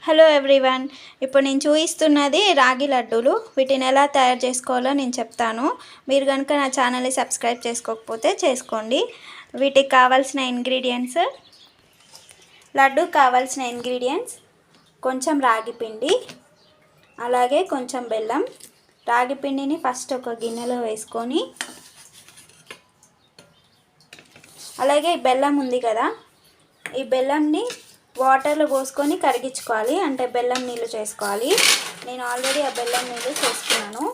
Hello everyone, ఇప్పుడు నేను చూపిస్తున్నది రాగి లడ్డూలు. వీటిని ఎలా తయారు చేసుకోవాలో నేను చెప్తాను. మీరు కనుక నా ఛానల్ని సబ్స్క్రైబ్ చేసుకోకపోతే చేసుకోండి. వీటికి కావాల్సిన ఇంగ్రీడియంట్స్, లడ్డు కావాల్సిన ఇంగ్రీడియంట్స్ కొంచెం రాగి పిండి, అలాగే కొంచెం బెల్లం. రాగి పిండిని ఫస్ట్ ఒక గిన్నెలో వేసుకొని, అలాగే బెల్లం ఉంది కదా, ఈ బెల్లంని వాటర్లో పోసుకొని కరిగించుకోవాలి. అంటే బెల్లం నీళ్ళు చేసుకోవాలి. నేను ఆల్రెడీ ఆ బెల్లం నీళ్ళు చేసుకున్నాను.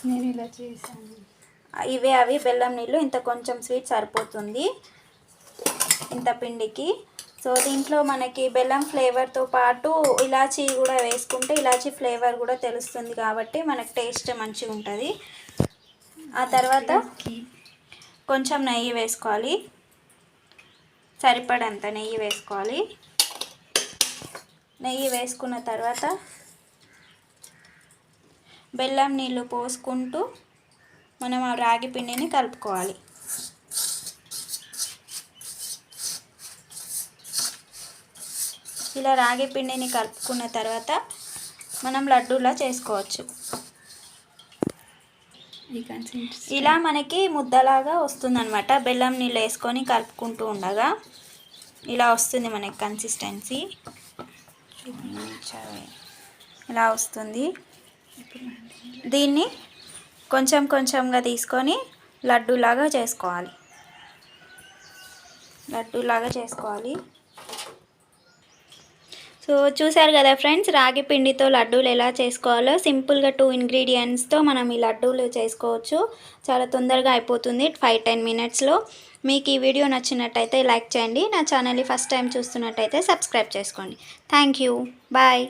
నేను ఇలా చేశాను. అవి బెల్లం నీళ్ళు. ఇంత కొంచెం స్వీట్ సరిపోతుంది ఇంత పిండికి. సో దీంట్లో మనకి బెల్లం ఫ్లేవర్తో పాటు ఇలాచీ కూడా వేసుకుంటే ఇలాచీ ఫ్లేవర్ కూడా తెలుస్తుంది కాబట్టి మనకు టేస్ట్ మంచిగా ఉంటుంది. ఆ తర్వాత కొంచెం నెయ్యి వేసుకోవాలి. సరిపడంత నెయ్యి వేసుకోవాలి. నెయ్యి వేసుకున్న తర్వాత బెల్లం నీళ్ళు పోసుకుంటూ మనం ఆ రాగి పిండిని కలుపుకోవాలి. ఇలా రాగి పిండిని కలుపుకున్న తర్వాత మనం లడ్డూలా చేసుకోవచ్చు. ఇలా మనకి ముద్దలాగా వస్తుందన్నమాట. బెల్లం నీళ్ళు వేసుకొని కలుపుకుంటూ ఉండగా ఇలా వస్తుంది మనకి కన్సిస్టెన్సీ. ఇలా వస్తుంది. దీన్ని కొంచెం కొంచెంగా తీసుకొని లడ్డూలాగా చేసుకోవాలి. సో చూసారు కదా ఫ్రెండ్స్, రాగి పిండితో లడ్డూలు ఎలా చేసుకోవాలో. సింపుల్గా 2 ఇంగ్రీడియంట్స్తో మనం ఈ లడ్డూలు చేసుకోవచ్చు. చాలా తొందరగా అయిపోతుంది, 5-10 మినిట్స్లో. మీకు ఈ వీడియో నచ్చినట్టయితే లైక్ చేయండి. నా ఛానల్ని ఫస్ట్ టైం చూస్తున్నట్టయితే సబ్స్క్రైబ్ చేసుకోండి. Thank you. బాయ్.